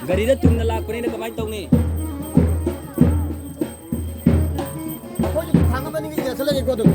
Gari dah tunggu nak kau ni nak kemana tahu ni? Kau jadi tangga mana ni? Selagi kau tu.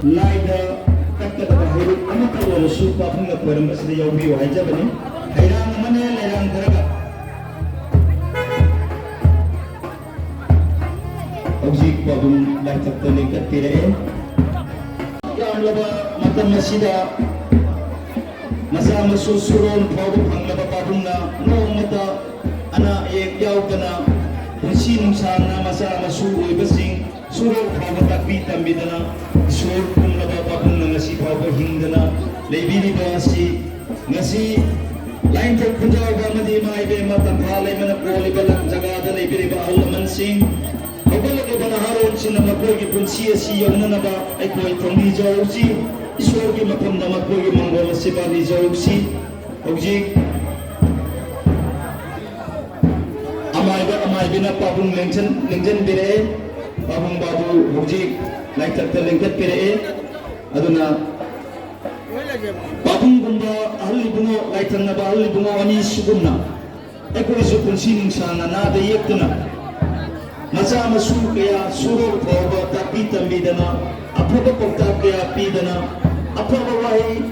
Laida takkan hidup amat kalau suka pun nak barang masih jauh biu aja bani. Hairang mana hairang teraka. Objek pabung lancak terlihat tidak. Yang laba mata masih dah masa masuk surun pabung hang laba pabung na no mata anak ek jauh kena mesin sana masa masuk besing surun pabung tapi tambidana. Sur kung nababakong na ngasi pabahing na laibili ba si ngasi Laithangnaba Khunjaoba madi maibe matanghalay manapoli balang jagada laibili ba alaman sing Hawala ko ba na haron sinamakoy punsiya si yaw na ba ay ko'y tongi jaw si Iswar ki mapamdamat ko'y manggola si bali jaw si Objek amay ba na pabong lengjan bire pabong babu objek Laithangnaba terlengket pire aduna babung gumba ahli bungo Laithangnaba ahli bungo ani sugumna eko isu kunsining sana na de yektuna masa masu kaya surur phoba tapi tambidana apaba pokta kaya pidana apaba wahi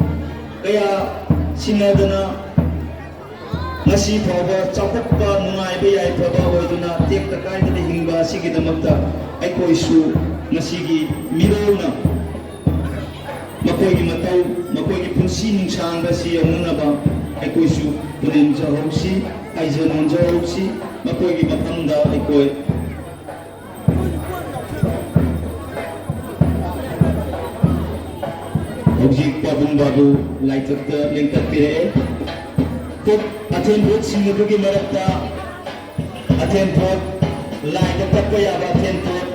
kaya sinadana ngasi phoba chapakpa nungai be ai phoba hoiduna tekta kai de hingba sigidamakta eko isu Nasigi mirona makoy matau makoy punsin sangga si amuna ba akoy su punin jawsi ay janon jawsi makoy mapanda akoy objek pabung babu Laithangnaba lengkat pire tot aten bot singabugi marapta aten tot Laithangnaba kaya ba aten tot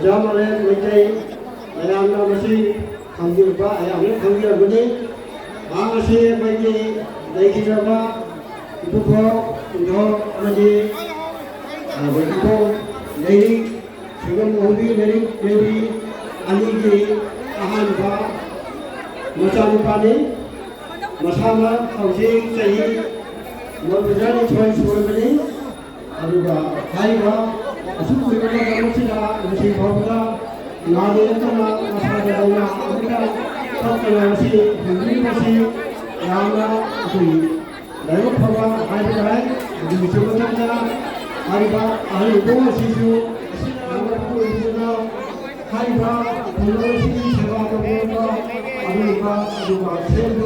Jamale Mete, Malom Makha Khunjaoba Haraoba Khunjaoba Malom Makha Laithangnaba Ebudhou Khunjaoba Haraoba Malom Makha Lady Singapore Lady Anigi Ahanba Machanipani Masama Housing Sahi Mabuzani Choice Urban Aruba Haiba Asukuna Musina Musi Bhavana Nadina Masana Amrika Tokanasi Hindimasi Yama Kui Laithangnaba Haraoba Malom Hariba Haraoba Sisu Haraoba Hariba Khunjaoba Haraoba Haraoba Haraoba Selva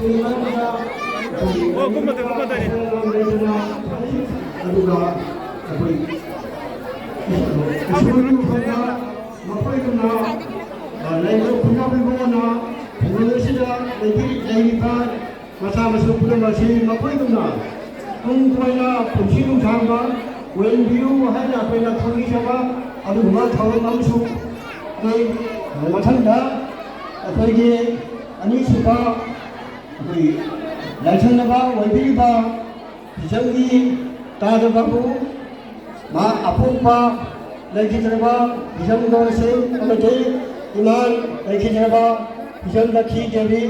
Masa masuk bulan masih mapai guna, kungkuanya kunci kungkamba, wen biu hanya pernah kami siapa, ada rumah tahun masuk, ni macam dah, apa lagi, ani suka, apa Laithangnaba Loukhatpa, Bijangi, Tada Babu, Ma Apupa, Laithangnaba, Bijang Dorse, Amate, Iman, Laithangnaba, Bijang Daki Jabi.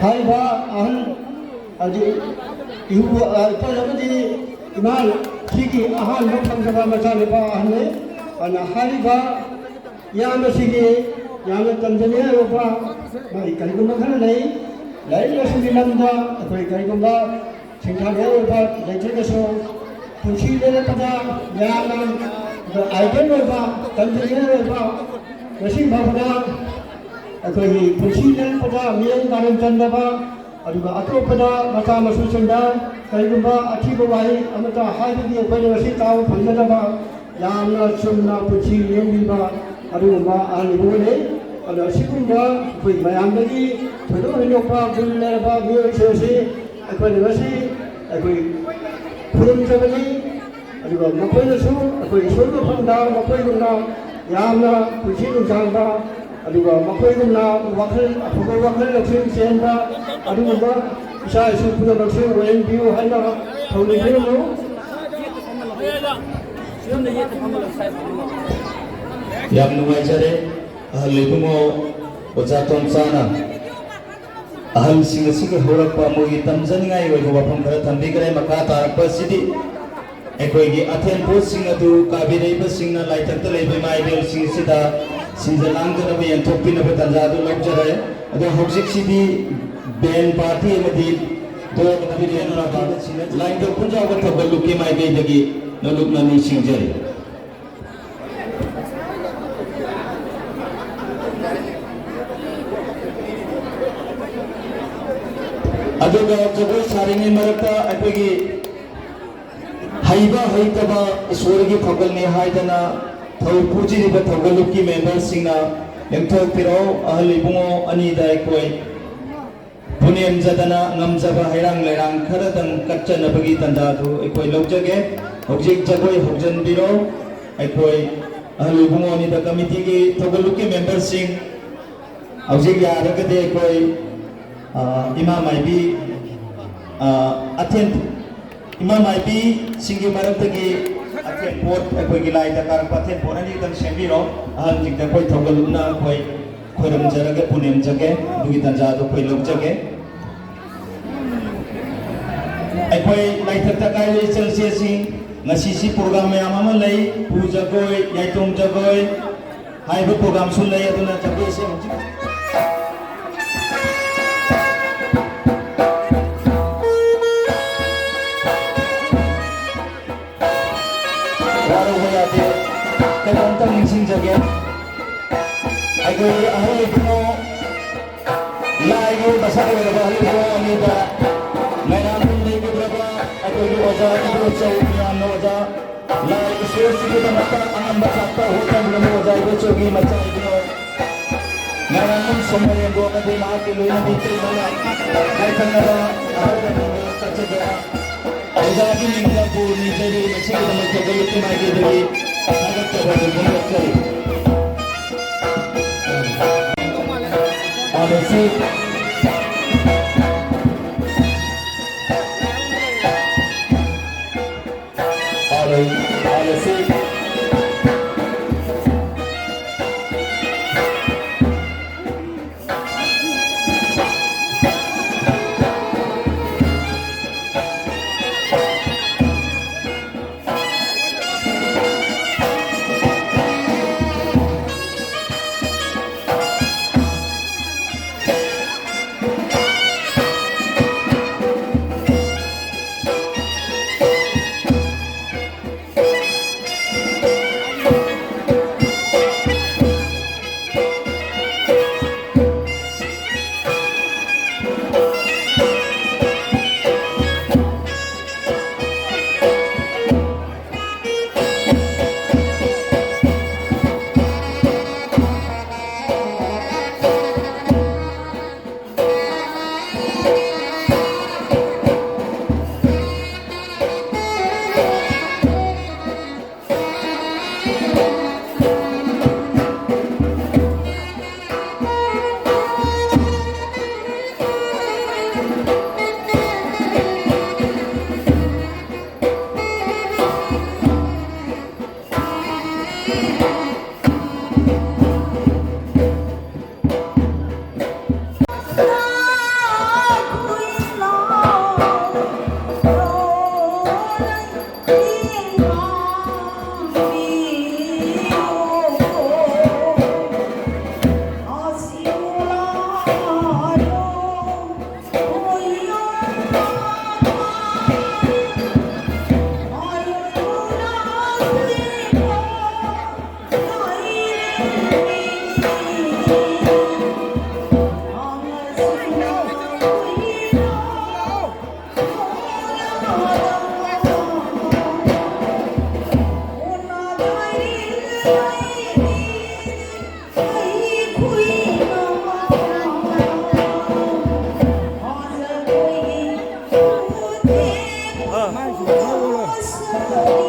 Haiba ahan aji ibu pada imal sigi ahan lokam sabah macam apa ahannya, karena haiba yang sigi yang Tanzania apa, baik kali kumpulan lain, lain masih dilanda, atau kali kumpulan singkatnya apa, lain so kunci dari pada yang icon apa, Tanzania apa, masih bawa Akwai kunci pada miang dalam candaba, aduga atau pada mata masuk canda, kalau ba ati bawai amata hari dia pada masih tahu pandaba, yang na cumna kunci yang diba, aduga ahli boleh, ada sikumba, akwai mayang lagi, terus nyoba bulan ba biar sesi, akwai masih, akwai kurang sebeli, aduga makai nasu, akwai suruh pandang, makai guna, yang na kunci canda. Aduga makai guna wakil apakah wakil laksir siapa aduga bisa isu punya laksir wen biu hanya tahun ini lo yang numai cari ahli bungo ojaton sana aham singa Haraoba mugi tamjan ngai wai bawa pangkara tambi kare maka tarak pasidi ekoi Athens post singa tu kabirei pas singa Laithangnaba lebe mai bel singa sida Sinjalang ke nabi yang topi nabi tanjadu lokjara, ada hojik sidi band party madi dua nabi dia nuraka, lain tu Khunjaoba Haraoba mai gay lagi naluk nani singjari. Ada jago saringi mereka apa lagi haiba haitaba iswari thakal ni haidana Thau puji di Haraoba member singna lemthok piro ahli bungo ani dai koi punem jadana ngamjaba hairang lerang kharadang katchana bagi tanda tu ekoi lokjage hojik jagoi hokjan biro ekoi ahli bungo ani da committee ki Haraoba member sing hojik ya ragade ekoi imam aibi Athens imam aibi singi maratagi Athens port ekoi gilai da kar Athens port ani dan sembiro ahal jik da koi Haraoba koi khoram jaraga punem jage dugi tanja do koi lok jage ekoi Laithangnaba kai le chelsea sing ngasi si program mayam ama lai puja goi yaitom jagoi haiba program sun lai aduna jage se Tentang sing jage, aku ahli puno, lagi bahasa kita ahli puno ni dah, mereka pun ni berapa, aku wajah itu cakap wajah, lagi sesuatu kita mata angam bahasa hotel belum wajah itu cakap macam itu, mereka pun semua yang dua kali lagi lu yang itu mana, Laithangnaba Haraoba tercegah, wajah ini kita pun ni jadi macam kita macam kita lagi dari. Agak terlalu banyak sekali. Ada sih. Ada sih.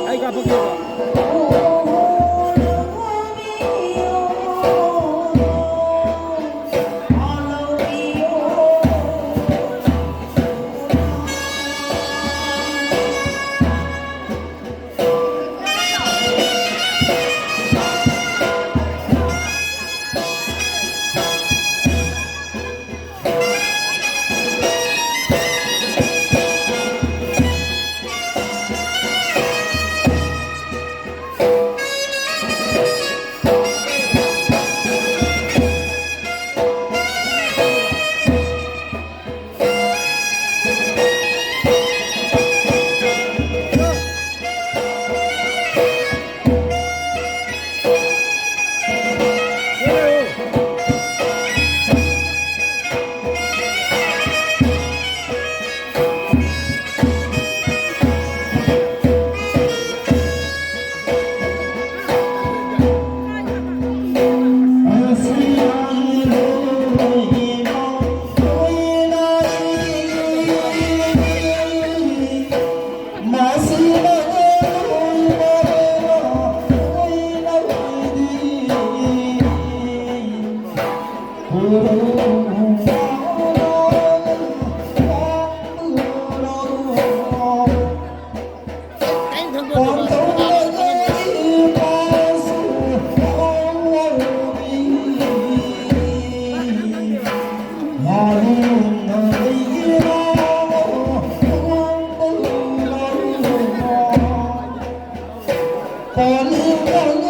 Ai gặp bác kia. Hãy subscribe cho kênh Ghiền Mì Gõ để không bỏ lỡ